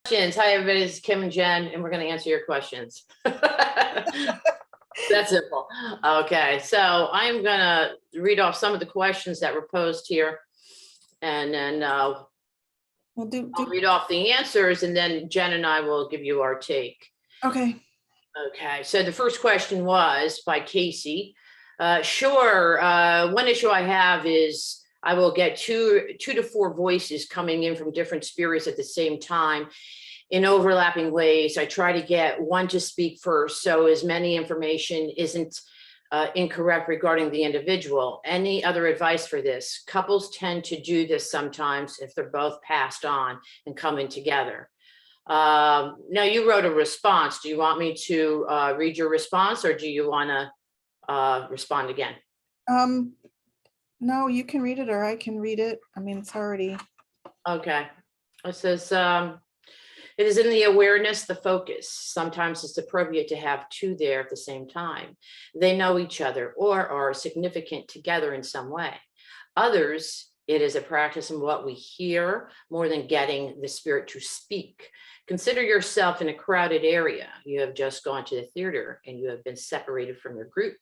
Hi, everybody. This is Kim and Jen, and we're going to answer your questions. That's simple. Okay, so I'm going to read off some of the questions that were posed here, and then I'll read off the answers, and then Jen and I will give you our take. Okay. Okay, so the first question was by Casey. Sure, one issue I have is I will get two to four voices coming in from different spirits at the same time in overlapping ways. I try to get one to speak first, so as many information isn't incorrect regarding the individual. Any other advice for this? Couples tend to do this sometimes if they're both passed on and coming together. Now you wrote a response. Do you want me to read your response, or do you want to respond again? No, you can read it or I can read it. I mean, it's already. Okay. It says, it is in the awareness, the focus. Sometimes it's appropriate to have two there at the same time. They know each other or are significant together in some way. Others, it is a practice in what we hear more than getting the spirit to speak. Consider yourself in a crowded area. You have just gone to the theater and you have been separated from your group.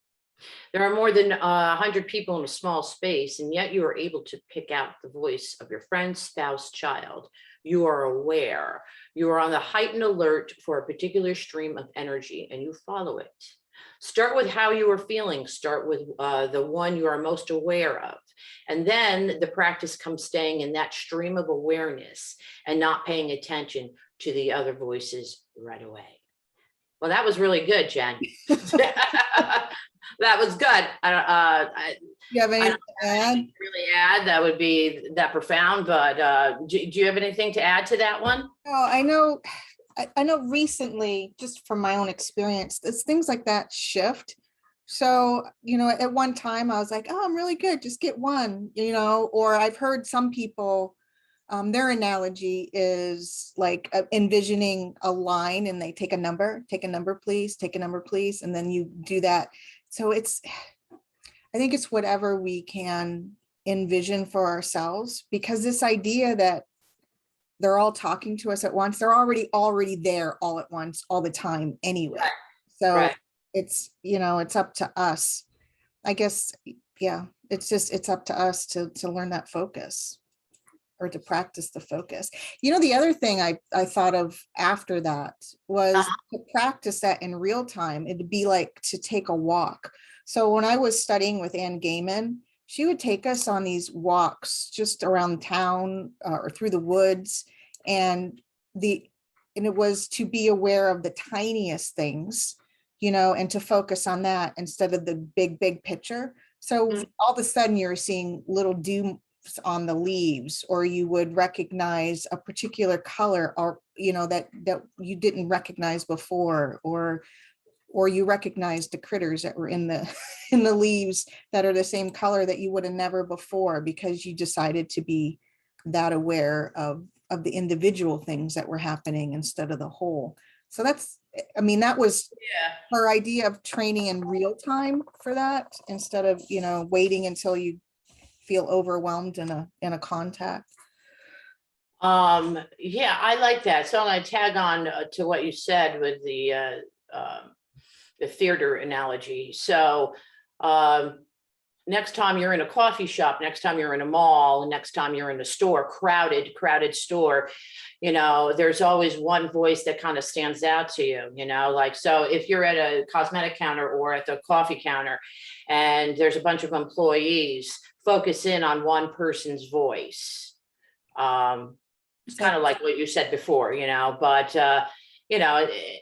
There are more than 100 people in a small space, and yet you are able to pick out the voice of your friend, spouse, child. You are aware. You are on the heightened alert for a particular stream of energy, and you follow it. Start with how you are feeling. Start with the one you are most aware of. And then the practice comes staying in that stream of awareness and not paying attention to the other voices right away. Well, that was really good, Jen. That was good. You have anything to add? Really add that would be that profound, but do you have anything to add to that one? Oh, I know recently, just from my own experience, there's things like that shift. So, at one time I was like, oh, I'm really good, just get one, or I've heard some people, their analogy is like envisioning a line and they take a number, please, take a number, please. And then you do that. So I think it's whatever we can envision for ourselves, because this idea that they're all talking to us at once, they're already there all at once, all the time anyway. Right. So right. It's, it's up to us, I guess. Yeah, it's up to us to learn that focus, or to practice the focus. The other thing I thought of after that was to practice that in real time. It'd be like to take a walk. So when I was studying with Anne Gaiman, she would take us on these walks just around town or through the woods. And it was to be aware of the tiniest things, and to focus on that instead of the big picture. So all of a sudden you're seeing little dew on the leaves, or you would recognize a particular color, or that you didn't recognize before, or you recognize the critters that were in the leaves that are the same color that you would have never before, because you decided to be that aware of the individual things that were happening instead of the whole. So that was her idea of training in real time for that, instead of waiting until you feel overwhelmed in a contact. Yeah, I like that. So I'm going to tag on to what you said with the theater analogy. So next time you're in a coffee shop, next time you're in a mall, next time you're in a store, crowded store, there's always one voice that kind of stands out to you, like, so if you're at a cosmetic counter or at the coffee counter and there's a bunch of employees, focus in on one person's voice. It's kind of like what you said before, but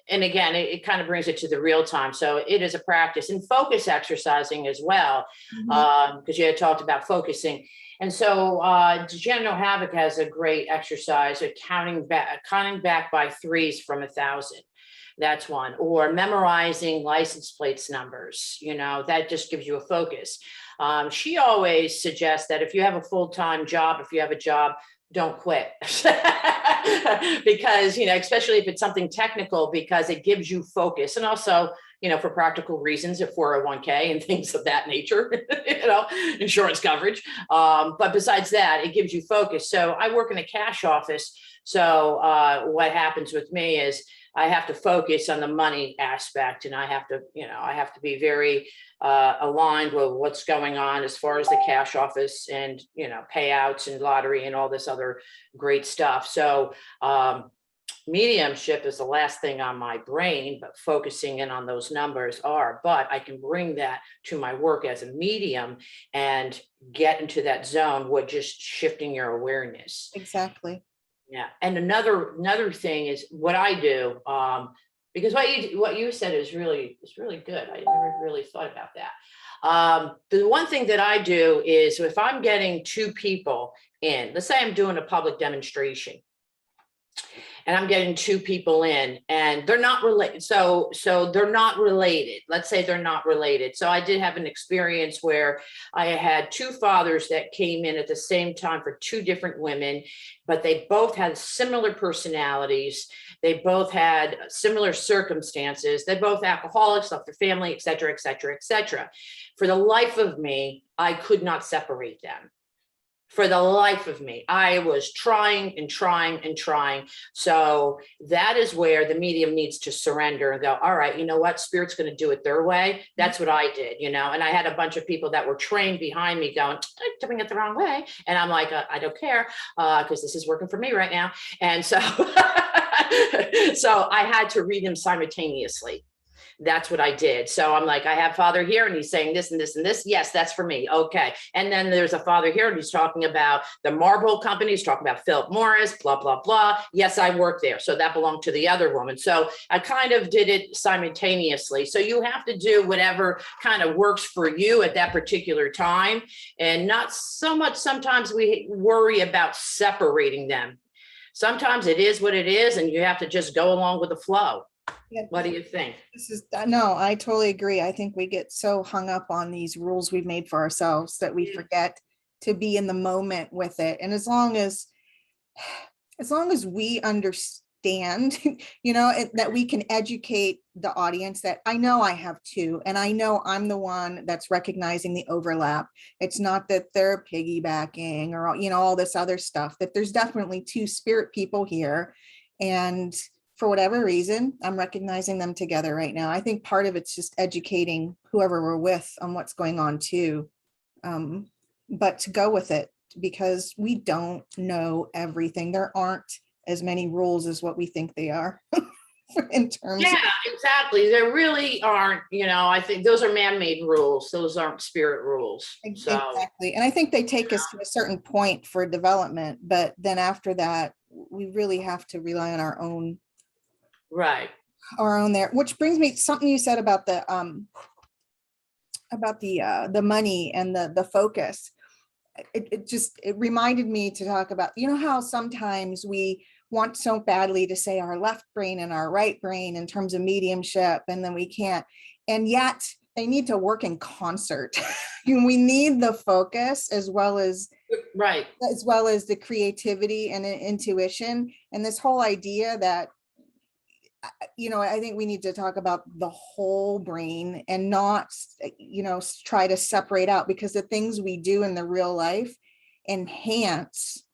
and again, it kind of brings it to the real time. So it is a practice, and focus exercising as well, because you had talked about focusing. And so Degenerate Havoc has a great exercise of counting back by threes from 1,000. That's one. Or memorizing license plates numbers, that just gives you a focus. She always suggests that if you have a full-time job, if you have a job, don't quit. Because, especially if it's something technical, because it gives you focus. And also, for practical reasons, at 401k and things of that nature, insurance coverage. But besides that, it gives you focus. So I work in a cash office. So what happens with me is I have to focus on the money aspect, and I have to be very aligned with what's going on as far as the cash office and, payouts and lottery and all this other great stuff. So mediumship is the last thing on my brain, but focusing in on those numbers but I can bring that to my work as a medium and get into that zone with just shifting your awareness. Exactly. Yeah. And another thing is what I do, because what you said is really good. I never really thought about that. The one thing that I do is if I'm getting two people in, let's say I'm doing a public demonstration, and I'm getting two people in and they're not related. So they're not related. Let's say they're not related. So I did have an experience where I had two fathers that came in at the same time for two different women, but they both had similar personalities. They both had similar circumstances. They're both alcoholics, left their family, et cetera, et cetera, et cetera. For the life of me, I could not separate them. For the life of me, I was trying and trying and trying. So that is where the medium needs to surrender and go, all right, you know what? Spirit's going to do it their way. That's what I did, and I had a bunch of people that were trained behind me going, I'm doing it the wrong way. And I'm like, I don't care because this is working for me right now. And so, so I had to read them simultaneously. That's what I did. So I'm like, I have Father here and he's saying this and this and this. Yes, that's for me. Okay. And then there's a Father here and he's talking about the Marble Company. He's talking about Philip Morris, blah, blah, blah. Yes, I work there. So that belonged to the other woman. So I kind of did it simultaneously. So you have to do whatever kind of works for you at that particular time. And not so much, sometimes we worry about separating them. Sometimes it is what it is and you have to just go along with the flow. Yeah. What do you think? No, I totally agree. I think we get so hung up on these rules we've made for ourselves that we forget to be in the moment with it. And as long as we understand, that we can educate the audience that I know I have two, and I know I'm the one that's recognizing the overlap. It's not that they're piggybacking or, all this other stuff, that there's definitely two spirit people here. And for whatever reason, I'm recognizing them together right now. I think part of it's just educating whoever we're with on what's going on too. But to go with it, because we don't know everything. There aren't as many rules as what we think they are. In terms exactly. There really aren't, I think those are man-made rules. Those aren't spirit rules. Exactly. And I think they take us to a certain point for development, but then after that, we really have to rely on our own. Right. Our own there, which brings me to something you said about the money and the focus. It reminded me to talk about, how sometimes we want so badly to say our left brain and our right brain in terms of mediumship, and then we can't, and yet they need to work in concert. We need the focus as well as the creativity and intuition, and this whole idea that I think we need to talk about the whole brain and not, try to separate out, because the things we do in the real life enhance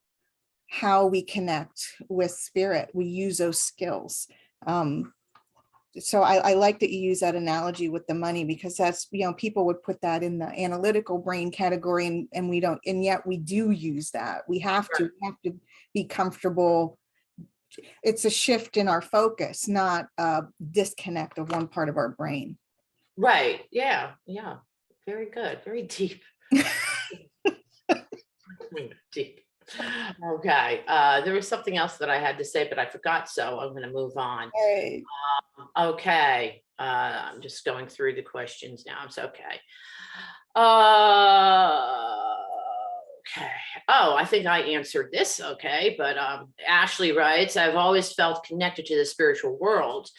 how we connect with spirit. We use those skills. So I like that you use that analogy with the money, because that's, people would put that in the analytical brain category, and we don't, and yet we do use that. We have to be comfortable. It's a shift in our focus, not a disconnect of one part of our brain. Right. Yeah. Yeah. Very good. Very deep. Deep. Okay. There was something else that I had to say, but I forgot. So I'm going to move on. Right. Okay. I'm just going through the questions now. It's okay. Okay. Oh, I think I answered this. Okay. But Ashley writes, I've always felt connected to the spiritual world,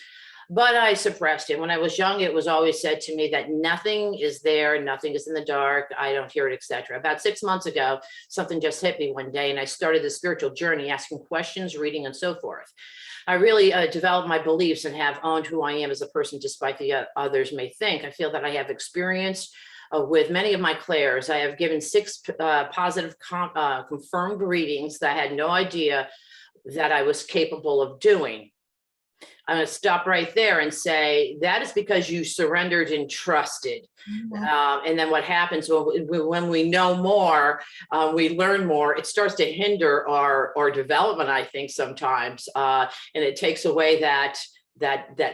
but I suppressed it. When I was young, it was always said to me that nothing is there, nothing is in the dark, I don't hear it, etc. About 6 months ago, something just hit me one day, and I started the spiritual journey, asking questions, reading, and so forth. I really developed my beliefs and have owned who I am as a person, despite the others may think. I feel that I have experienced with many of my clairs. I have given 6 positive confirmed readings that I had no idea that I was capable of doing. I'm going to stop right there and say that is because you surrendered and trusted. And then what happens when we know more, we learn more, it starts to hinder our development, I think, sometimes. And it takes away that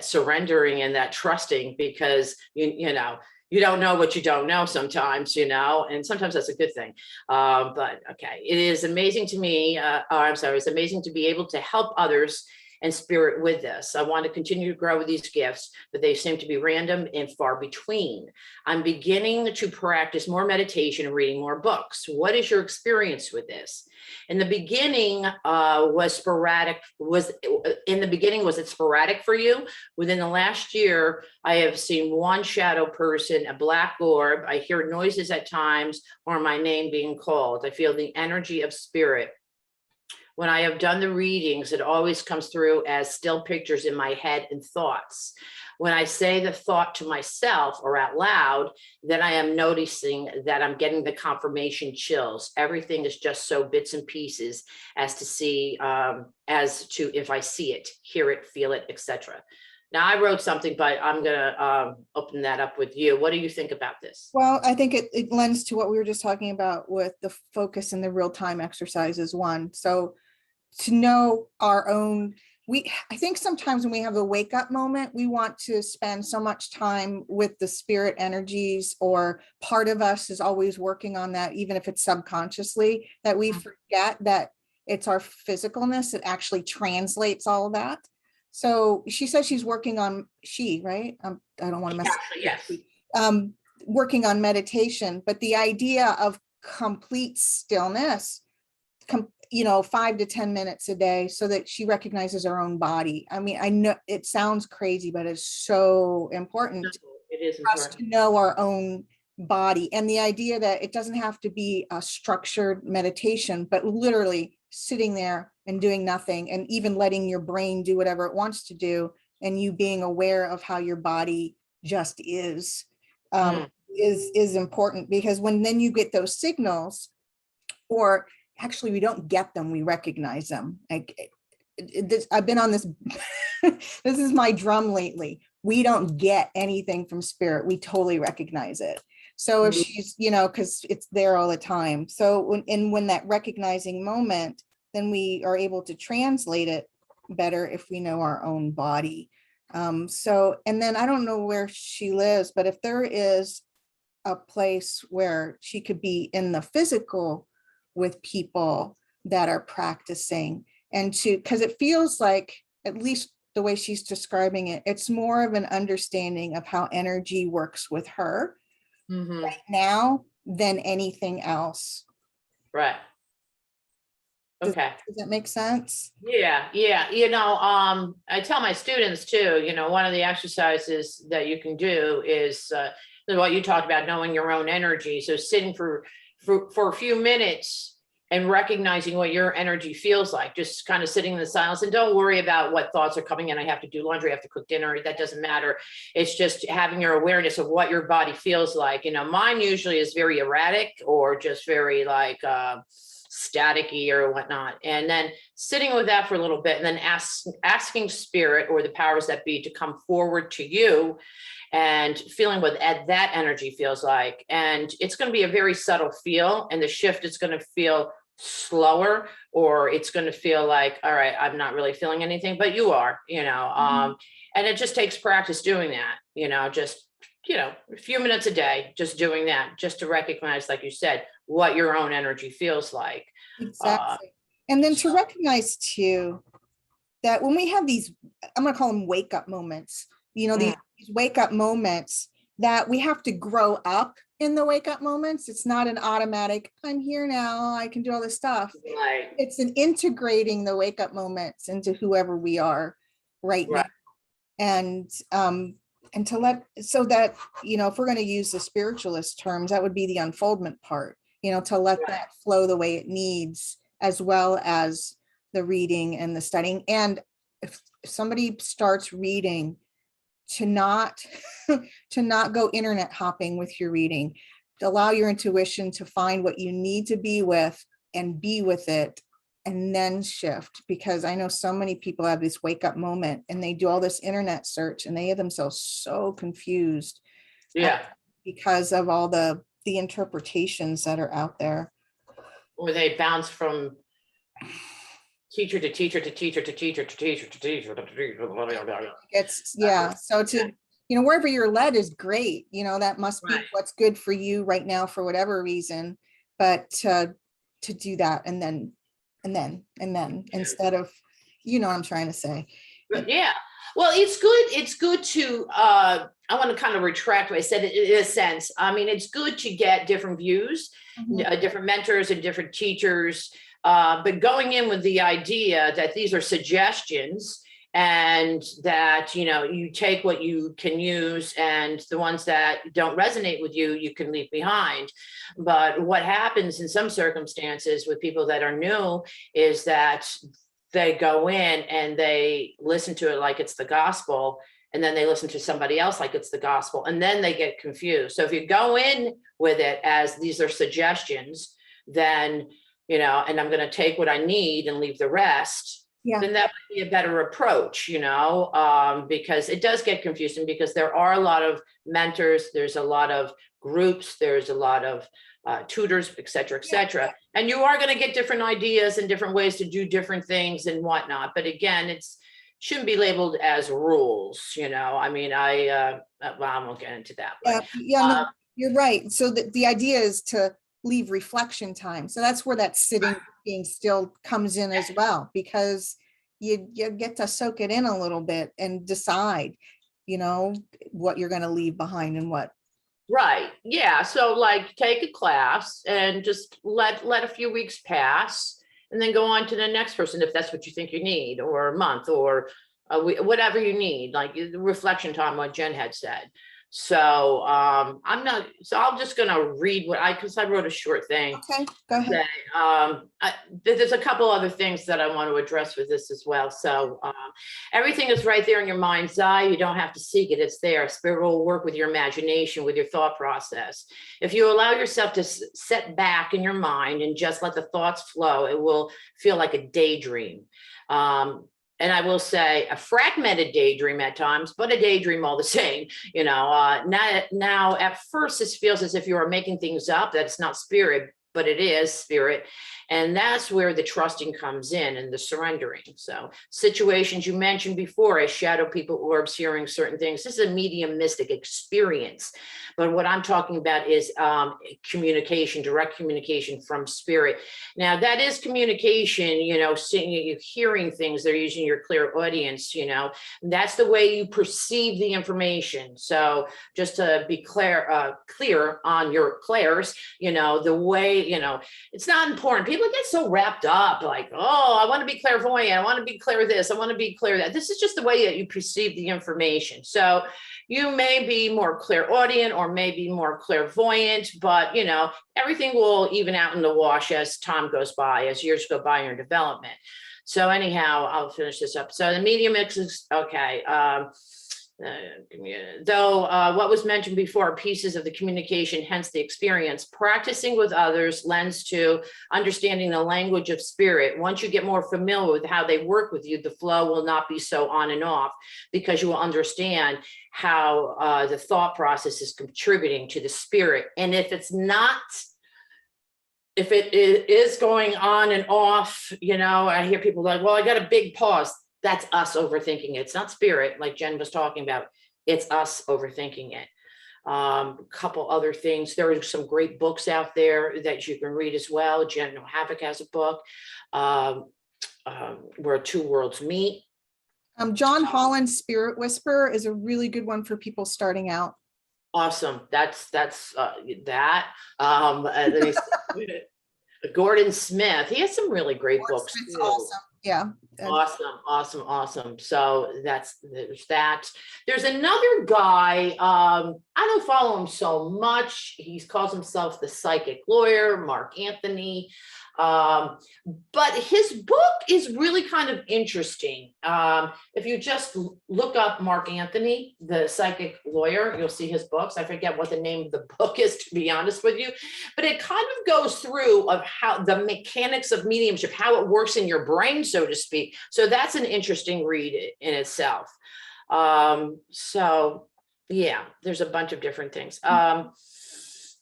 surrendering and that trusting, because you know, you don't know what you don't know sometimes, you know, and sometimes that's a good thing. But okay, it is amazing to me. It's amazing to be able to help others and spirit with this. I want to continue to grow with these gifts, but they seem to be random and far between. I'm beginning to practice more meditation and reading more books. What is your experience with this? In the beginning, was it sporadic for you? Within the last year, I have seen one shadow person, a black orb. I hear noises at times, or my name being called. I feel the energy of spirit. When I have done the readings, it always comes through as still pictures in my head and thoughts. When I say the thought to myself or out loud, then I am noticing that I'm getting the confirmation chills. Everything is just so bits and pieces as to if I see it, hear it, feel it, etc. Now, I wrote something, but I'm going to open that up with you. What do you think about this? Well, I think it lends to what we were just talking about with the focus and the real-time exercises one. So to know our own, I think sometimes when we have a wake up moment, we want to spend so much time with the spirit energies, or part of us is always working on that, even if it's subconsciously, that we forget that it's our physicalness that actually translates all of that. So she says she's working on, right? I don't want to mess up. Yes. Working on meditation, but the idea of complete stillness, 5 to 10 minutes a day, so that she recognizes her own body. I mean, I know it sounds crazy, but it's so important. It is for us to know our own body, and the idea that it doesn't have to be a structured meditation, but literally sitting there and doing nothing, and even letting your brain do whatever it wants to do, and you being aware of how your body just is important, because then you get those signals, or actually we don't get them, we recognize them. I've been on this, this is my drum lately. We don't get anything from spirit, we totally recognize it. So if she's, because it's there all the time. So when that recognizing moment, then we are able to translate it better if we know our own body. And then I don't know where she lives, but if there is a place where she could be in the physical with people that are practicing, and because it feels like, at least the way she's describing it, it's more of an understanding of how energy works with her right now than anything else. Right. Okay. Does that make sense? Yeah. I tell my students too, one of the exercises that you can do is what you talked about, knowing your own energy. So sitting for a few minutes and recognizing what your energy feels like, just kind of sitting in the silence, and don't worry about what thoughts are coming in. I have to do laundry, I have to cook dinner. That doesn't matter. It's just having your awareness of what your body feels like. Mine usually is very erratic, or just very like staticky or whatnot. And then sitting with that for a little bit, and then asking spirit or the powers that be to come forward to you, and feeling what that energy feels like. And it's going to be a very subtle feel, and the shift is going to feel slower, or it's going to feel like, all right, I'm not really feeling anything, but you are, and it just takes practice doing that, just, a few minutes a day, just doing that, just to recognize, like you said, what your own energy feels like. Exactly. And then to recognize too, that when we have these, I'm going to call them wake up moments, these wake up moments, that we have to grow up in the wake up moments. It's not an automatic, I'm here now, I can do all this stuff. Right. It's an integrating the wake up moments into whoever we are right now. And to let, so that, if we're going to use the spiritualist terms, that would be the unfoldment part, to let that flow the way it needs, as well as the reading and the studying. And if somebody starts reading to not to not go internet hopping with your reading, to allow your intuition to find what you need to be with and be with it, and then shift. Because I know so many people have this wake up moment and they do all this internet search and they get themselves so confused Yeah. because of all the interpretations that are out there. Or they bounce from teacher to teacher to teacher to teacher to teacher to teacher to teacher. It's, yeah. So to, you know, wherever you're led is great. You know, that must be Right. what's good for you right now for whatever reason. But to do that and then instead of, you know what I'm trying to say. Yeah. Well, it's good. It's good to, I want to kind of retract what I said in a sense. I mean, it's good to get different views, different mentors and different teachers, but going in with the idea that these are suggestions and that, you know, you take what you can use and the ones that don't resonate with you, you can leave behind. But what happens in some circumstances with people that are new is that they go in and they listen to it like it's the gospel, and then they listen to somebody else like it's the gospel, and then they get confused. So if you go in with it as these are suggestions, then, you know, and I'm going to take what I need and leave the rest, then that might be a better approach, you know, because it does get confusing, because there are a lot of mentors, there's a lot of groups, there's a lot of tutors, et cetera, et cetera. And you are going to get different ideas and different ways to do different things and whatnot. But again, it's shouldn't be labeled as rules, you know. I mean, well, I won't get into that. But, no, you're right. So the idea is to leave reflection time. So that's where that sitting, being still comes in as well, because you get to soak it in a little bit and decide, you know, what you're going to leave behind and what. Right. Yeah. So like take a class and just let a few weeks pass and then go on to the next person if that's what you think you need, or a month, or whatever you need, like reflection time, what Jen had said. So I'm just gonna read because I wrote a short thing. Okay, go ahead. There's a couple other things that I want to address with this as well. So everything is right there in your mind's eye. You don't have to seek it. It's there. Spirit will work with your imagination, with your thought process. If you allow yourself to set back in your mind and just let the thoughts flow, it will feel like a daydream. And I will say a fragmented daydream at times, but a daydream all the same. You know, now at first this feels as if you are making things up, that it's not spirit, but it is spirit. And that's where the trusting comes in and the surrendering. So situations you mentioned before, as shadow people, orbs, hearing certain things, this is a medium mystic experience. But what I'm talking about is communication, direct communication from spirit. Now that is communication, you know, seeing, you hearing things, they're using your clear audience, you know, that's the way you perceive the information. So just to be clear on your clairs, you know, the way, you know, it's not important. People get so wrapped up like, oh, I want to be clairvoyant. I want to be clear this. I want to be clear that. This is just the way that you perceive the information. So you may be more clairaudient or maybe more clairvoyant, but you know, everything will even out in the wash as time goes by, as years go by in your development. So anyhow, I'll finish this up. So the medium is okay. Though what was mentioned before are pieces of the communication, hence the experience. Practicing with others lends to understanding the language of spirit. Once you get more familiar with how they work with you, the flow will not be so on and off, because you will understand how the thought process is contributing to the spirit. And if it's not, if it is going on and off, you know, I hear people like, well, I got a big pause. That's us overthinking it. It's not spirit, like Jen was talking about. It's us overthinking it. A couple other things. There are some great books out there that you can read as well. Jen Havoc has a book, Where Two Worlds Meet. John Holland's Spirit Whisper is a really good one for people starting out. Awesome. That's that. Gordon Smith. He has some really great books. It's awesome. Yeah. Awesome, awesome, awesome. So there's that. There's another guy, I don't follow him so much. He calls himself the psychic lawyer, Mark Anthony. Um, but his book is really kind of interesting. If you just look up Mark Anthony, the psychic lawyer, you'll see his books. I forget what the name of the book is, to be honest with you, but it kind of goes through of how the mechanics of mediumship, how it works in your brain, so to speak. So that's an interesting read in itself. So yeah, there's a bunch of different things.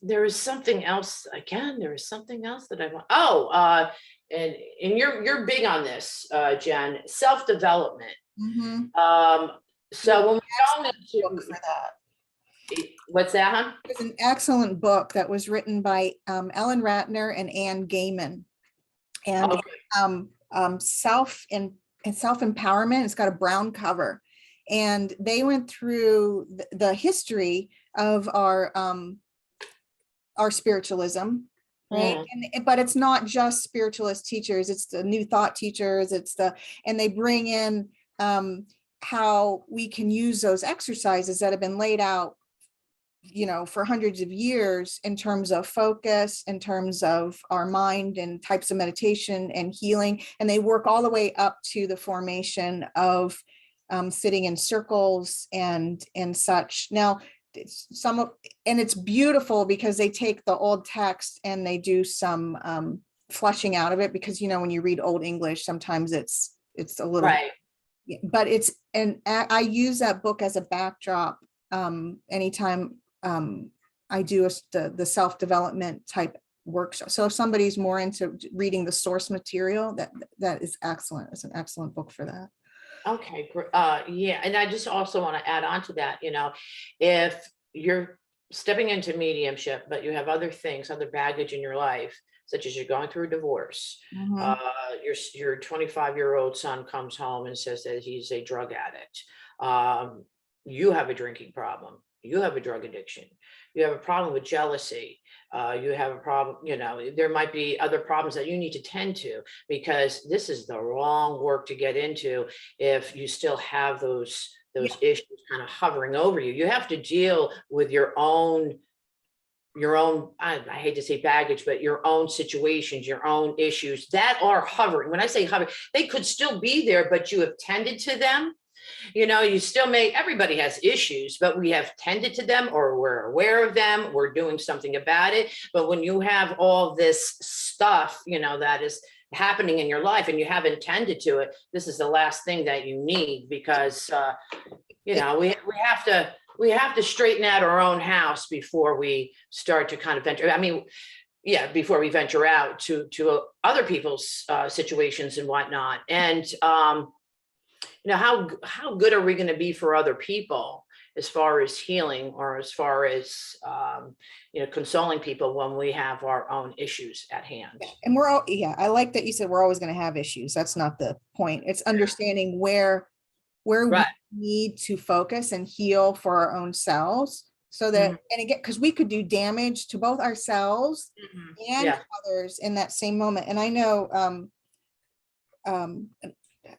There is something else, again, there is something else that I want. Oh, and you're big on this, Jen, self-development. So when we go into, for that. what's that, huh? It's an excellent book that was written by Ellen Ratner and Anne Gaiman. And self-empowerment. It's got a brown cover. And they went through the history of our spiritualism, right? But it's not just spiritualist teachers, it's the new thought teachers, and they bring in how we can use those exercises that have been laid out, for hundreds of years, in terms of focus, in terms of our mind, and types of meditation and healing. And they work all the way up to the formation of sitting in circles and such. Now, it's beautiful because they take the old text and they do some fleshing out of it, because when you read Old English, sometimes it's a little right. But I use that book as a backdrop anytime I do the self-development type workshop. So if somebody's more into reading the source material, that is excellent. It's an excellent book for that. Okay, great. Yeah, and I just also want to add on to that, if you're stepping into mediumship, but you have other things, other baggage in your life, such as you're going through a divorce, your 25-year-old son comes home and says that he's a drug addict. You have a drinking problem. You have a drug addiction. You have a problem with jealousy. You have a problem, there might be other problems that you need to tend to, because this is the wrong work to get into if you still have those issues kind of hovering over you. You have to deal with your own, I hate to say baggage, but your own situations, your own issues that are hovering. When I say hovering, they could still be there, but you have tended to them. You still everybody has issues, but we have tended to them, or we're aware of them, we're doing something about it. But when you have all this stuff, that is happening in your life and you haven't tended to it, this is the last thing that you need, because, we have to straighten out our own house before we start to kind of venture. Before we venture out to other people's situations and whatnot. And, how good are we going to be for other people as far as healing, or as far as, consoling people when we have our own issues at hand? And I like that you said we're always going to have issues. That's not the point. It's understanding where Right. we need to focus and heal for our own selves, so that, and again, because we could do damage to both ourselves and others in that same moment. And I know,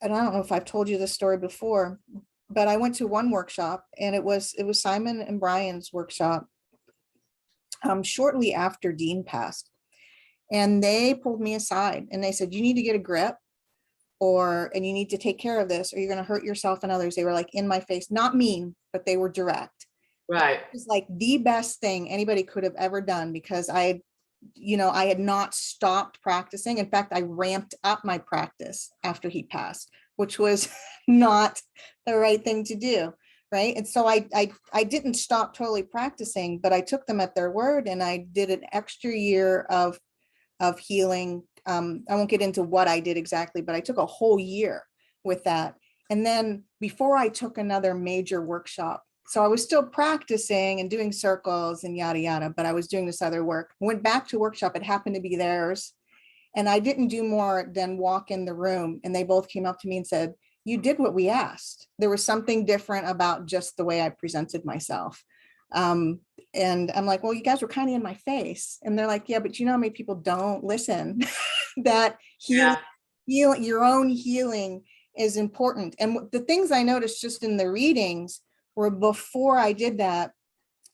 and I don't know if I've told you this story before, but I went to one workshop, and it was Simon and Brian's workshop shortly after Dean passed. And they pulled me aside and they said, you need to get a grip, and you need to take care of this, or you're going to hurt yourself and others. They were like in my face, not mean, but they were direct. Right. It was like the best thing anybody could have ever done, because I had not stopped practicing. In fact, I ramped up my practice after he passed, which was not the right thing to do. Right. And so I didn't stop totally practicing, but I took them at their word, and I did an extra year of healing. I won't get into what I did exactly, but I took a whole year with that. And then before I took another major workshop, so I was still practicing and doing circles and yada, yada, but I was doing this other work. Went back to workshop. It happened to be theirs. And I didn't do more than walk in the room. And they both came up to me and said, you did what we asked. There was something different about just the way I presented myself. And I'm like, well, you guys were kind of in my face. And they're like, yeah, but how many people don't listen that healing your own healing is important. And the things I noticed just in the readings were before I did that,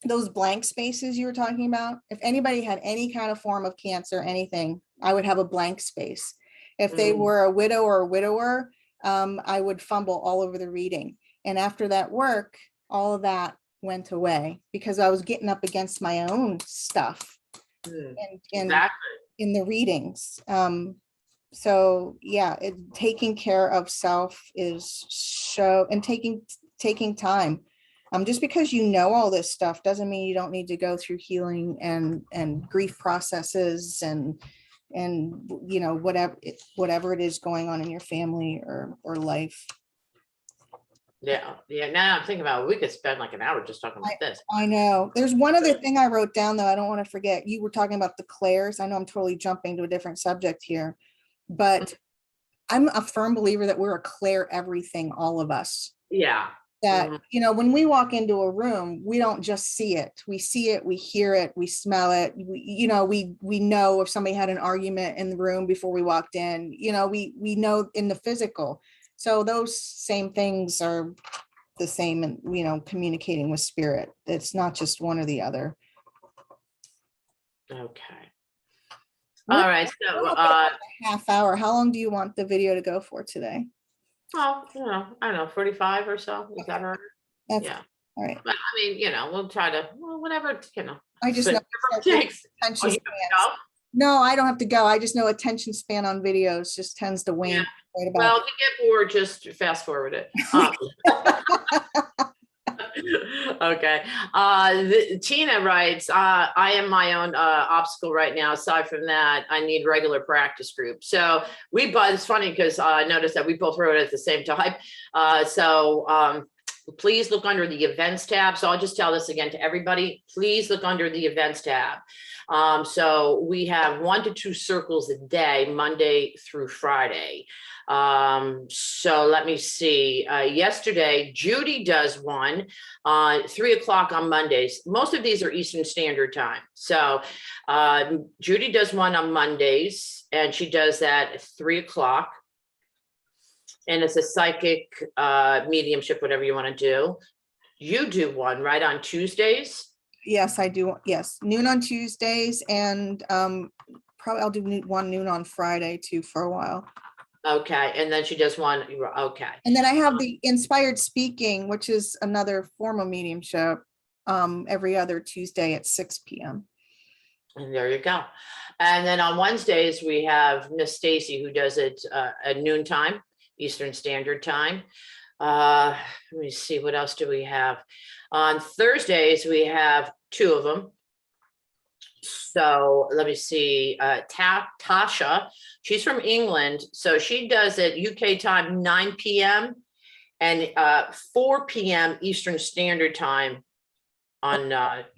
those blank spaces you were talking about, if anybody had any kind of form of cancer, anything, I would have a blank space. If they were a widow or a widower, I would fumble all over the reading. And after that work, all of that went away because I was getting up against my own stuff Exactly. in the readings. So yeah, taking care of self is and taking time. Just because you know all this stuff doesn't mean you don't need to go through healing and grief processes and whatever it is going on in your family or life. Yeah. Now I'm thinking about it, we could spend like an hour just talking about this. I know. There's one other thing I wrote down though. I don't want to forget. You were talking about the clairs. I know I'm totally jumping to a different subject here, but I'm a firm believer that we're a clair everything, all of us. Yeah. That, when we walk into a room, we don't just see it. We see it, we hear it, we smell it. We know if somebody had an argument in the room before we walked in, we know in the physical. So those same things are the same in, communicating with spirit. It's not just one or the other. Okay. All right. So half hour. How long do you want the video to go for today? Well, I don't know, 45 or so. We got her. Yeah. All right. But I mean, we'll try to, whatever, I just know takes. attention span. No, I don't have to go. I just know attention span on videos just tends to wane. Yeah. Right about Well, if you get bored, just fast forward it. Okay. Tina writes, I am my own obstacle right now. Aside from that, I need regular practice groups. So it's funny because I noticed that we both wrote it at the same time. Please look under the events tab. So I'll just tell this again to everybody. Please look under the events tab. So we have 1 to 2 circles a day, Monday through Friday. So let me see. Yesterday, Judy does one 3 o'clock on Mondays. Most of these are Eastern Standard Time. So Judy does one on Mondays, and she does that at 3 o'clock. And it's a psychic mediumship, whatever you want to do. You do one, right, on Tuesdays? Yes, I do. Yes, noon on Tuesdays, and probably I'll do one noon on Friday too for a while. Okay, and then she does one. Okay. And then I have the inspired speaking, which is another form of mediumship, every other Tuesday at 6 p.m. And there you go. And then on Wednesdays, we have Miss Stacy, who does it at noontime, Eastern Standard Time. Let me see, what else do we have? On Thursdays, we have 2 of them. So let me see, Tasha, she's from England. So she does it UK time, 9 p.m. and 4 p.m. Eastern Standard Time on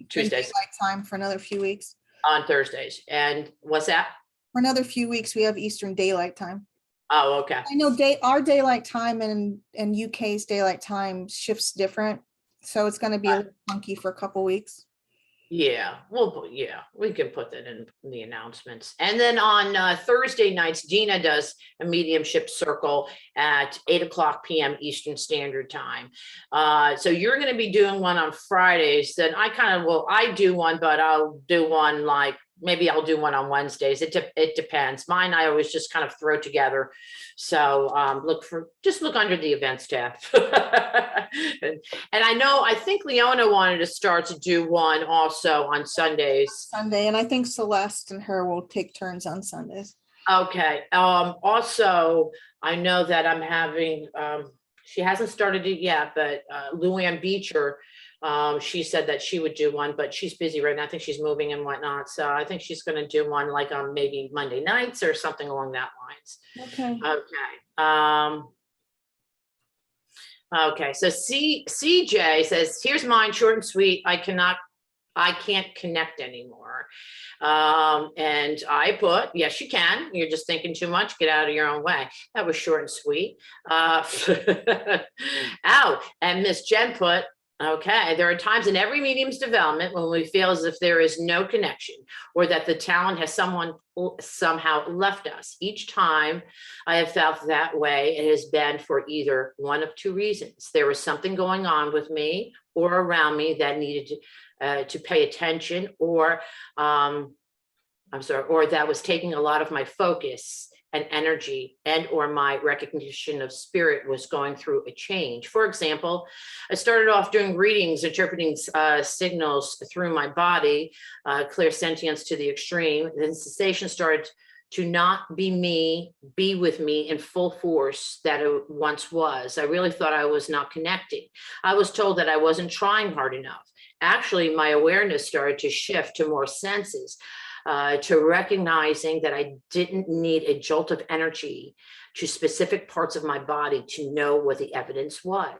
Tuesdays. Daylight time for another few weeks. On Thursdays. And what's that? For another few weeks, we have Eastern Daylight Time. Oh, okay. I know our daylight time and UK's daylight time shifts different. So it's going to be a little funky for a couple weeks. Yeah, well, yeah, we can put that in the announcements. And then on Thursday nights, Dina does a mediumship circle at 8 o'clock p.m. Eastern Standard Time. So you're going to be doing one on Fridays. Then I do one, but I'll do one maybe I'll do one on Wednesdays. It depends. Mine, I always just kind of throw together. So just look under the events tab. and I think Leona wanted to start to do one also on Sundays. Sunday, and I think Celeste and her will take turns on Sundays. Okay. Also, I know that I'm having, she hasn't started it yet, but Luann Beecher, she said that she would do one, but she's busy right now. I think she's moving and whatnot. So I think she's going to do one on maybe Monday nights or something along that lines. Okay. Okay. Okay. So CJ says, here's mine, short and sweet. I can't connect anymore. And I put, yes, you can. You're just thinking too much. Get out of your own way. That was short and sweet. Ow. And Miss Jen put, Okay, there are times in every medium's development when we feel as if there is no connection or that the talent has somehow left us. Each time I have felt that way, it has been for either one of two reasons. There was something going on with me or around me that needed to pay attention, or or that was taking a lot of my focus and energy, and or my recognition of spirit was going through a change. For example, I started off doing readings, interpreting signals through my body, clairsentience to the extreme. Then sensation started to not be me, be with me in full force that it once was. I really thought I was not connecting. I was told that I wasn't trying hard enough. Actually, my awareness started to shift to more senses, to recognizing that I didn't need a jolt of energy to specific parts of my body to know what the evidence was.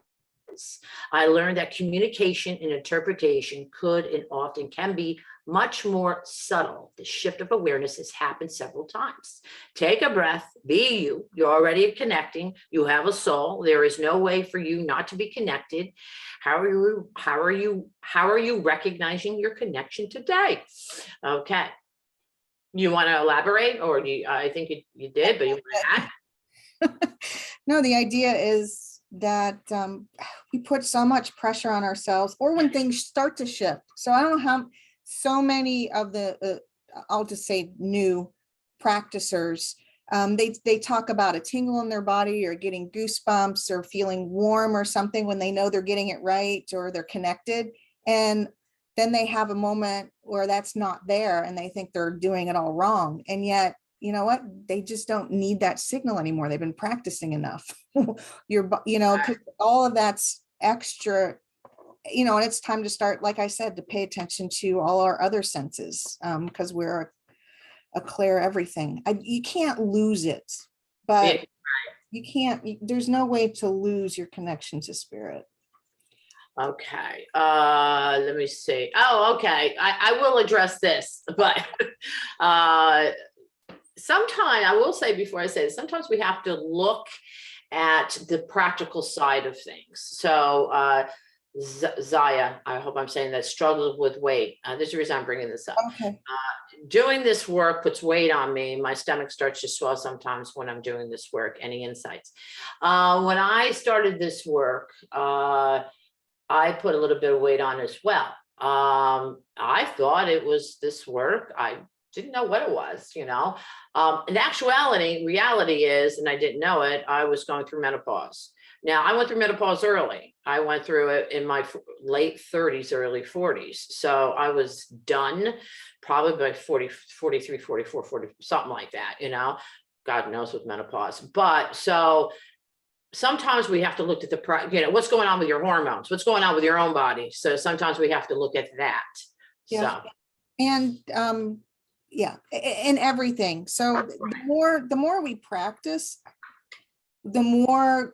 I learned that communication and interpretation could and often can be much more subtle. The shift of awareness has happened several times. Take a breath, be you. You're already connecting. You have a soul. There is no way for you not to be connected. How are you recognizing your connection today? Okay. You want to elaborate, or I think you did, but you want to add? No, the idea is that we put so much pressure on ourselves, or when things start to shift. So I don't know how so many of the, I'll just say new practicers, they talk about a tingle in their body or getting goosebumps or feeling warm or something when they know they're getting it right or they're connected. And then they have a moment where that's not there and they think they're doing it all wrong. And yet, you know what? They just don't need that signal anymore. They've been practicing enough. Because all of that's extra, and it's time to start, like I said, to pay attention to all our other senses, because we're a clear everything. You can't lose it, but there's no way to lose your connection to spirit. Okay, let me see. Oh, okay. I will address this, but sometimes I will say before I say this, sometimes we have to look at the practical side of things. So Zaya, I hope I'm saying that, struggled with weight. There's a reason I'm bringing this up. Okay. Doing this work puts weight on me. My stomach starts to swell sometimes when I'm doing this work. Any insights? When I started this work, I put a little bit of weight on as well. I thought it was this work. I didn't know what it was, In actuality, reality is, and I didn't know it, I was going through menopause. Now, I went through menopause early. I went through it in my late 30s, early 40s. So I was done probably by 40, 43, 44, 40, something like that, God knows with menopause. But so sometimes we have to look at what's going on with your hormones, what's going on with your own body. So sometimes we have to look at that. Yeah. So. And in everything. So the more we practice, the more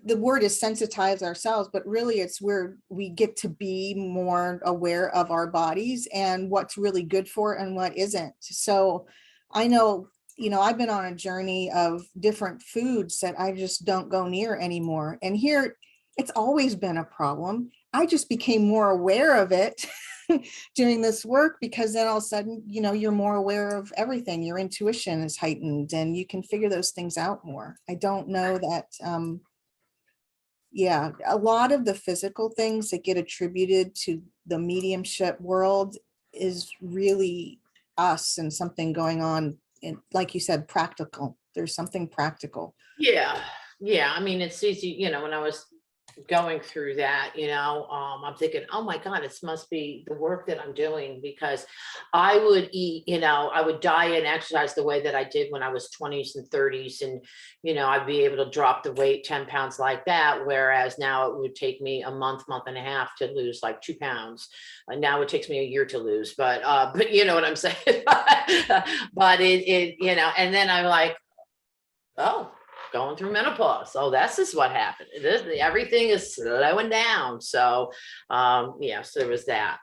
the word is sensitize ourselves, but really it's where we get to be more aware of our bodies and what's really good for it and what isn't. So I know, I've been on a journey of different foods that I just don't go near anymore. And here it's always been a problem. I just became more aware of it doing this work, because then all of a sudden, you're more aware of everything. Your intuition is heightened and you can figure those things out more. I don't know that, a lot of the physical things that get attributed to the mediumship world is really us and something going on, in, like you said, practical. There's something practical. Yeah. I mean, it's easy, when I was going through that, I'm thinking, oh my God, it must be the work that I'm doing, because I would eat, I would diet and exercise the way that I did when I was 20s and 30s. And, I'd be able to drop the weight 10 pounds like that. Whereas now it would take me a month and a half to lose like 2 pounds. And now it takes me a year to lose, but you know what I'm saying? But and then I'm like, oh, going through menopause. Oh, that's just what happened. Everything is slowing down. So, so there was that.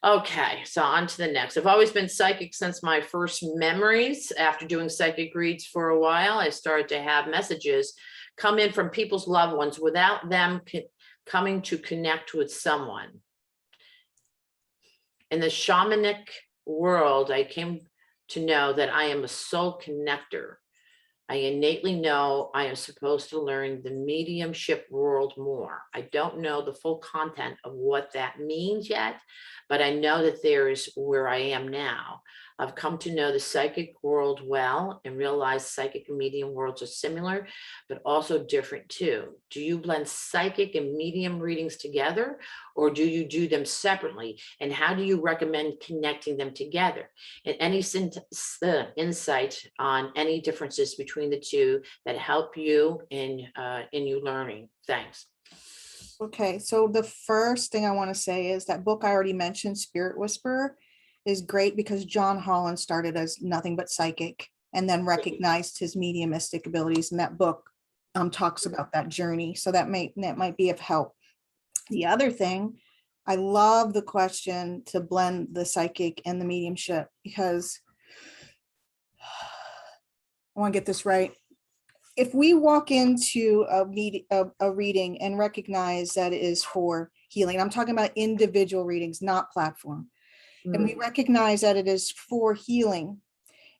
Okay, so on to the next. I've always been psychic since my first memories. After doing psychic reads for a while, I started to have messages come in from people's loved ones without them coming to connect with someone. In the shamanic world, I came to know that I am a soul connector. I innately know I am supposed to learn the mediumship world more. I don't know the full content of what that means yet, but I know that there is where I am now. I've come to know the psychic world well and realize psychic and medium worlds are similar, but also different too. Do you blend psychic and medium readings together, or do you do them separately? And how do you recommend connecting them together? And any insight on any differences between the two that help you in you learning? Thanks. Okay, so the first thing I want to say is that book I already mentioned, Spirit Whisperer, is great because John Holland started as nothing but psychic and then recognized his mediumistic abilities. And that book talks about that journey. So that might be of help. The other thing, I love the question to blend the psychic and the mediumship, because I want to get this right. If we walk into a reading and recognize that it is for healing, I'm talking about individual readings, not platform. And we recognize that it is for healing,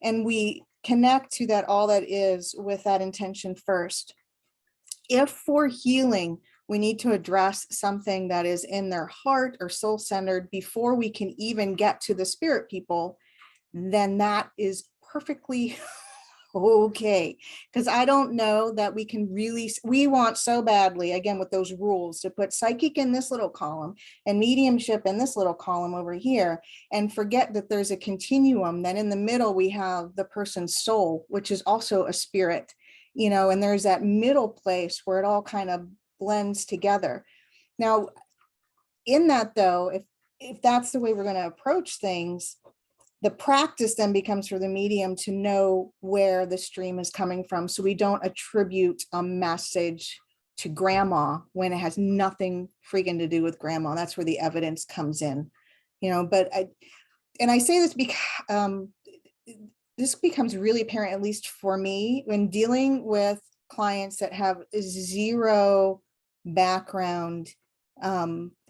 and we connect to that, all that is, with that intention first. If for healing, we need to address something that is in their heart or soul centered before we can even get to the spirit people, then that is perfectly okay. Because I don't know that we can really, we want so badly, again, with those rules, to put psychic in this little column and mediumship in this little column over here, and forget that there's a continuum. Then in the middle, we have the person's soul, which is also a spirit, you know, and there's that middle place where it all kind of blends together. Now, in that though, if that's the way we're going to approach things, the practice then becomes for the medium to know where the stream is coming from, so we don't attribute a message to grandma when it has nothing freaking to do with grandma. That's where the evidence comes in, you know. But I say this because this becomes really apparent, at least for me, when dealing with clients that have zero background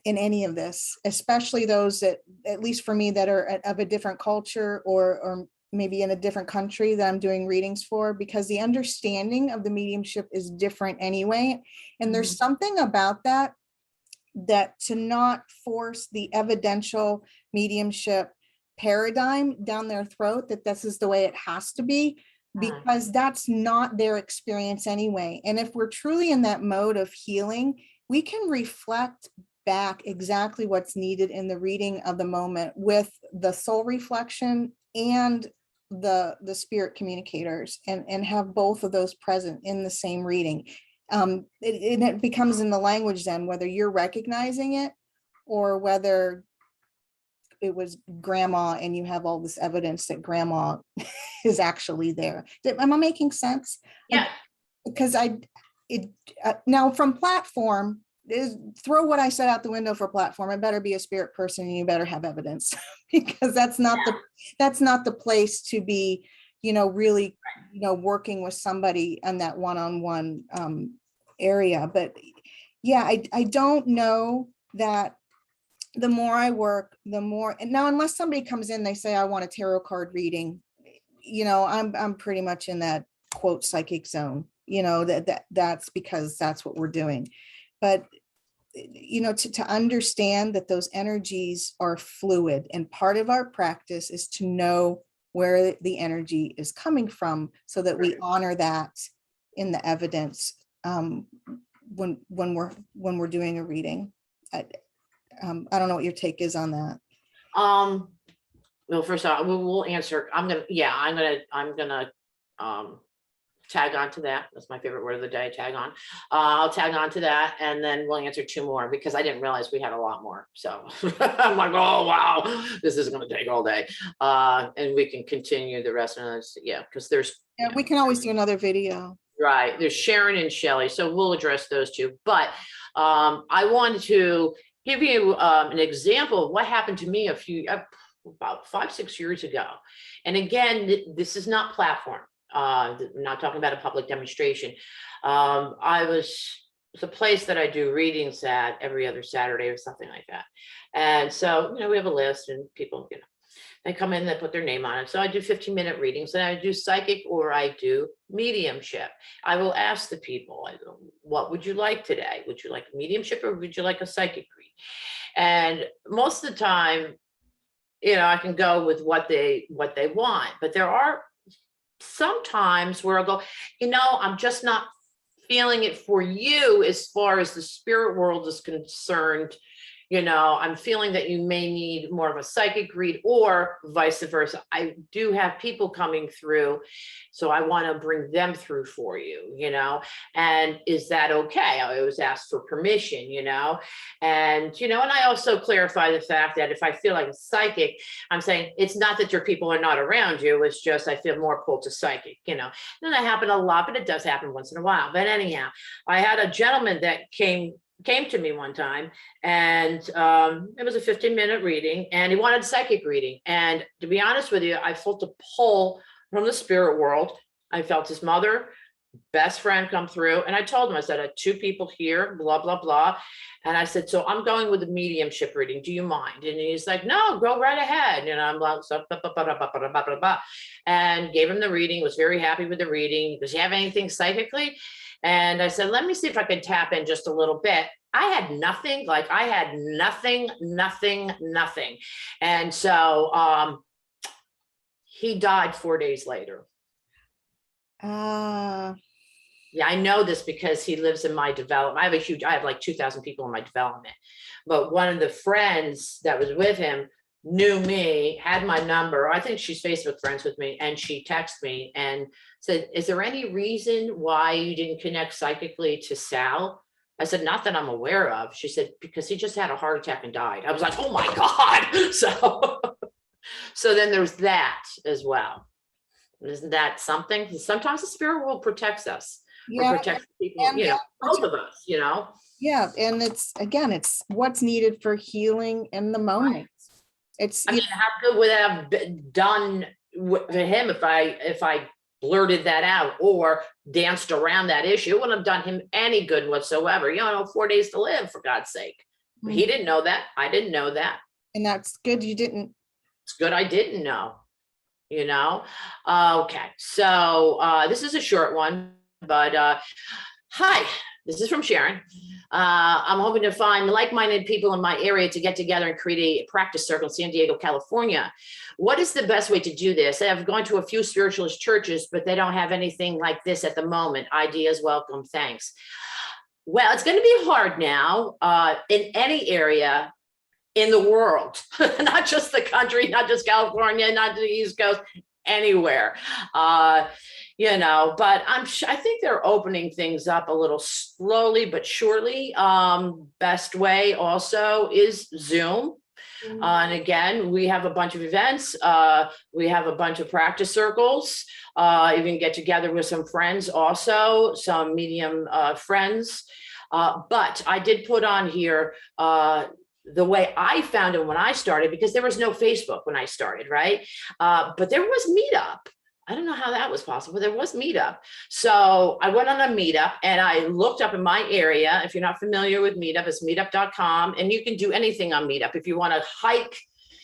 in any of this, especially those that, at least for me, that are of a different culture or maybe in a different country that I'm doing readings for, because the understanding of the mediumship is different anyway. And there's something about that to not force the evidential mediumship paradigm down their throat, that this is the way it has to be, because that's not their experience anyway. And if we're truly in that mode of healing, we can reflect back exactly what's needed in the reading of the moment with the soul reflection and the spirit communicators, and have both of those present in the same reading. It becomes in the language then, whether you're recognizing it or whether it was grandma and you have all this evidence that grandma is actually there. Am I making sense? Yeah. Because now from platform, throw what I said out the window for platform. It better be a spirit person, and you better have evidence, because that's not the place to be, you know, really, you know, working with somebody on that one-on-one area. But yeah, I don't know that the more I work, the more, and now unless somebody comes in, they say, I want a tarot card reading, you know, I'm pretty much in that quote psychic zone, you know, that's because that's what we're doing. But, you know, to understand that those energies are fluid, and part of our practice is to know where the energy is coming from, so that we honor that in the evidence when we're doing a reading. I don't know what your take is on that. Well, first of all, we'll answer. I'm gonna tag on to that. That's my favorite word of the day, tag on. I'll tag on to that, and then we'll answer two more, because I didn't realize we had a lot more. So I'm like, oh, wow, this is going to take all day. And we can continue the rest of this. Yeah, because there's. Yeah, we can always do another video. Right. There's Sharon and Shelley. So we'll address those two. But I wanted to give you an example of what happened to me about 5-6 years ago. And again, this is not platform. I'm not talking about a public demonstration. I was it's a place that I do readings at every other Saturday or something like that. And so, we have a list and people, they come in, they put their name on it. So I do 15-minute readings, and I do psychic or I do mediumship. I will ask the people, I go, what would you like today? Would you like a mediumship or would you like a psychic read? And most of the time, I can go with what they want, but there are some times where I'll go, I'm just not feeling it for you as far as the spirit world is concerned. I'm feeling that you may need more of a psychic read or vice versa. I do have people coming through, so I want to bring them through for you, and is that okay? I always ask for permission, and I also clarify the fact that if I feel like a psychic, I'm saying it's not that your people are not around you, it's just I feel more pulled to psychic, and that happen a lot, but it does happen once in a while. But anyhow, I had a gentleman that came to me one time, and it was a 15-minute reading, and he wanted psychic reading. And to be honest with you, I felt a pull from the spirit world. I felt his mother, best friend come through, and I told him, I said, I had 2 people here, blah, blah, blah. And I said, so I'm going with a mediumship reading. Do you mind? And he's like, no, go right ahead. And I'm like, so, blah, blah, blah, blah, blah, blah, blah, blah. And gave him the reading, was very happy with the reading. Does he have anything psychically? And I said, let me see if I can tap in just a little bit. I had nothing. And so he died 4 days later. Yeah, I know this because he lives in my development. I have like 2,000 people in my development. But one of the friends that was with him knew me, had my number. I think she's Facebook friends with me. And she texted me and said, is there any reason why you didn't connect psychically to Sal? I said, not that I'm aware of. She said, because he just had a heart attack and died. I was like, oh my God. So then there's that as well. Isn't that something? Sometimes the spirit world protects us. Yeah, or protects people, both of us, yeah, and it's what's needed for healing in the moment. It's I mean, how good would that have been done for him if I blurted that out or danced around that issue? It wouldn't have done him any good whatsoever. 4 days to live, for God's sake. But he didn't know that. I didn't know that. And that's good you didn't. It's good I didn't know. Okay, so this is a short one, but hi, this is from Sharon. I'm hoping to find like-minded people in my area to get together and create a practice circle in San Diego, California. What is the best way to do this? I've gone to a few spiritualist churches, but they don't have anything like this at the moment. Ideas welcome, thanks. Well, it's going to be hard now in any area in the world, not just the country, not just California, not the East Coast, anywhere. But I think they're opening things up a little slowly but surely. Best way also is Zoom. And again, we have a bunch of events. We have a bunch of practice circles. Even get together with some friends also, some medium friends. But I did put on here the way I found it when I started, because there was no Facebook when I started, right? But there was Meetup. I don't know how that was possible. There was Meetup. So I went on a Meetup and I looked up in my area. If you're not familiar with Meetup, it's meetup.com. And you can do anything on Meetup. If you want to hike,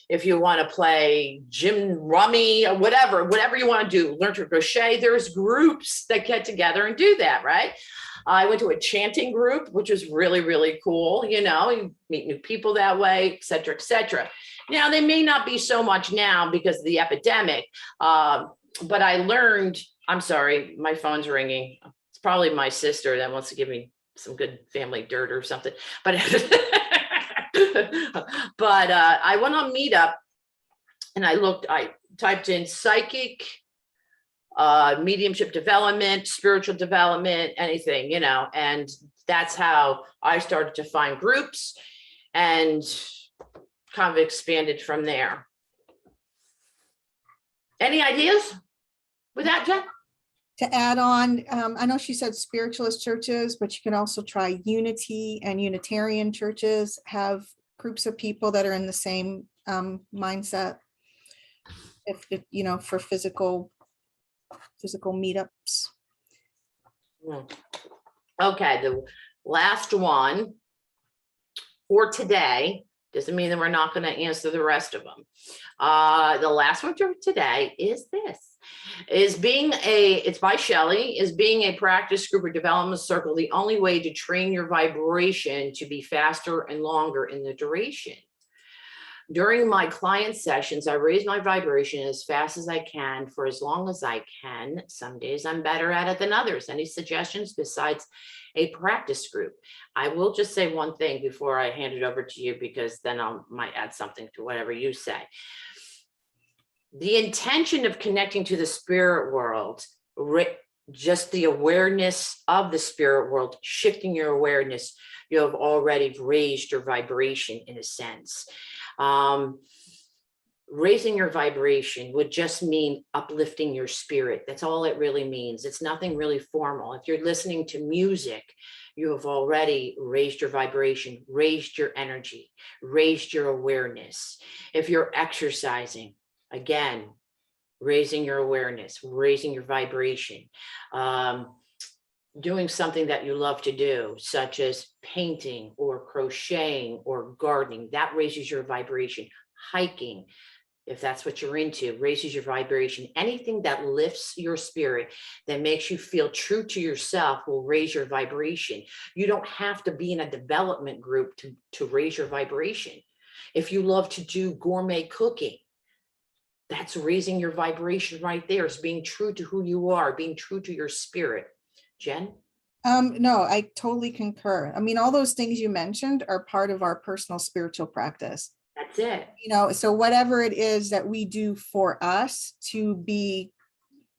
if you want to play gym rummy or whatever you want to do, learn to crochet, there's groups that get together and do that, right? I went to a chanting group, which was really, really cool. You meet new people that way, et cetera, et cetera. Now, they may not be so much now because of the epidemic, but I learned, I'm sorry, my phone's ringing. It's probably my sister that wants to give me some good family dirt or something. But, I went on Meetup and I typed in psychic, mediumship development, spiritual development, anything, and that's how I started to find groups and kind of expanded from there. Any ideas with that, Jen? To add on, I know she said spiritualist churches, but you can also try Unity, and Unitarian churches have groups of people that are in the same mindset. If for physical meetups. Okay, Last one for today. Doesn't mean that we're not going to answer the rest of them. The last one for today is this. It's by Shelley, is being a practice group or development circle the only way to train your vibration to be faster and longer in the duration? During my client sessions, I raise my vibration as fast as I can for as long as I can. Some days I'm better at it than others. Any suggestions besides a practice group? I will just say one thing before I hand it over to you, because then I might add something to whatever you say. The intention of connecting to the spirit world, just the awareness of the spirit world, shifting your awareness, you have already raised your vibration in a sense. Raising your vibration would just mean uplifting your spirit. That's all it really means. It's nothing really formal. If you're listening to music, you have already raised your vibration, raised your energy, raised your awareness. If you're exercising, again, raising your awareness, raising your vibration, doing something that you love to do, such as painting or crocheting or gardening, that raises your vibration. Hiking, if that's what you're into, raises your vibration. Anything that lifts your spirit, that makes you feel true to yourself, will raise your vibration. You don't have to be in a development group to raise your vibration. If you love to do gourmet cooking, that's raising your vibration right there. It's being true to who you are, being true to your spirit. Jen? No, I totally concur. I mean, all those things you mentioned are part of our personal spiritual practice. That's it. So whatever it is that we do for us to be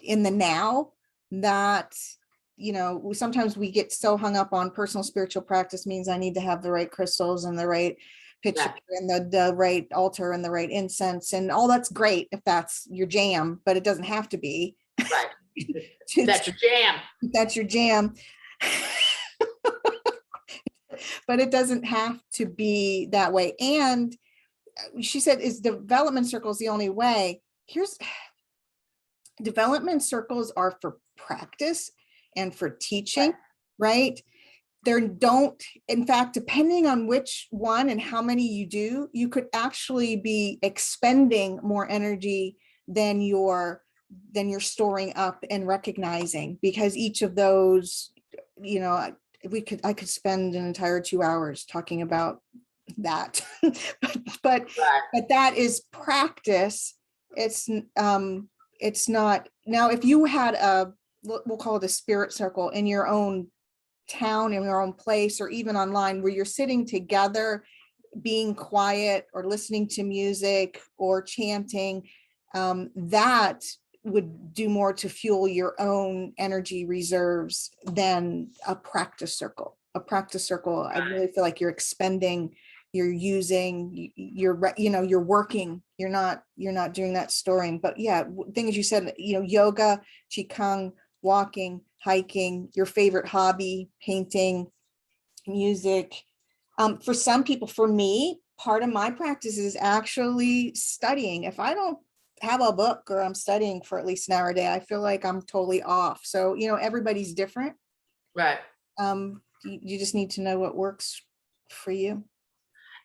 in the now, that, sometimes we get so hung up on personal spiritual practice means I need to have the right crystals and the right picture and the right altar and the right incense, and all that's great if that's your jam, but it doesn't have to be. Right. That's your jam. That's your jam. But it doesn't have to be that way. And she said, is development circles the only way? Development circles are for practice and for teaching, right? In fact, depending on which one and how many you do, you could actually be expending more energy than you're storing up and recognizing, because each of those, I could spend an entire 2 hours talking about that, but that is practice. It's not. Now, if you had we'll call it a spirit circle in your own town, in your own place, or even online, where you're sitting together, being quiet or listening to music or chanting, that would do more to fuel your own energy reserves than a practice circle. A practice circle, I really feel like you're expending, you're using, you're working, you're not doing that storing. But yeah, things you said, yoga, qigong, walking, hiking, your favorite hobby, painting, music. For some people, for me, part of my practice is actually studying. If I don't have a book or I'm studying for at least an hour a day, I feel like I'm totally off. So, everybody's different. Right. You just need to know what works for you.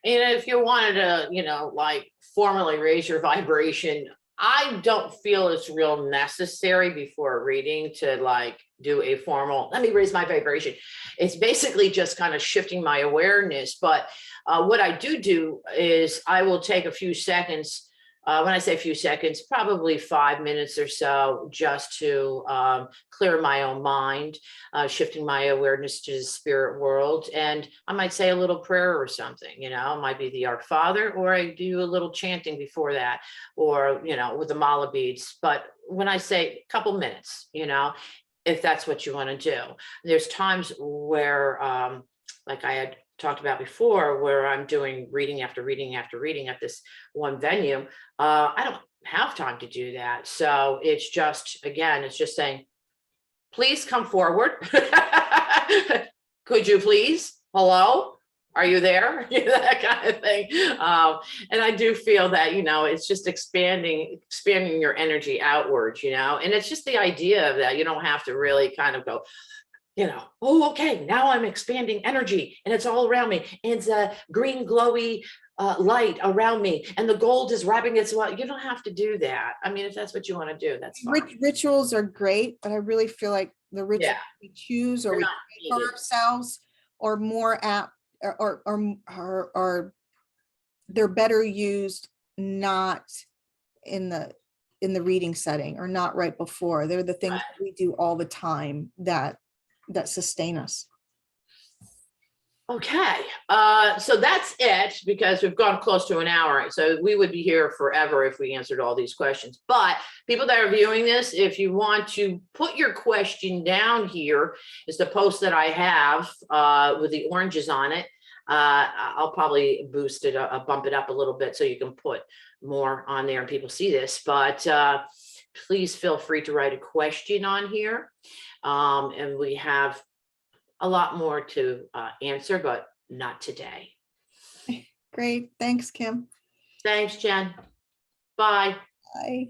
And if you wanted to, like formally raise your vibration, I don't feel it's real necessary before reading to like do a formal, let me raise my vibration. It's basically just kind of shifting my awareness. But what I do is I will take a few seconds. When I say a few seconds, probably 5 minutes or so, just to clear my own mind, shifting my awareness to the spirit world. And I might say a little prayer or something, it might be the Our Father, or I do a little chanting before that, or, with the mala beads. But when I say a couple minutes, if that's what you want to do, there's times where, like I had talked about before, where I'm doing reading after reading after reading at this one venue. I don't have time to do that. So it's just saying, please come forward. Could you please? Hello? Are you there? That kind of thing. And I do feel that, it's just expanding your energy outwards, and it's just the idea of that. You don't have to really kind of go, oh, okay, now I'm expanding energy and it's all around me. And it's a green glowy light around me and the gold is wrapping its, well, you don't have to do that. I mean, if that's what you want to do, that's fine. Rituals are great, but I really feel like the rituals Yeah, we choose or they're we not create for needed. ourselves are more apt or they're better used not in the reading setting or not right before. They're the things Right. we do all the time that sustain us. Okay, so that's it because we've gone close to an hour. So we would be here forever if we answered all these questions. But people that are viewing this, if you want to put your question down here, is the post that I have with the oranges on it. I'll probably boost it, bump it up a little bit so you can put more on there and people see this. But please feel free to write a question on here. And we have a lot more to answer, but not today. Great. Thanks, Kim. Thanks, Jen. Bye. Bye.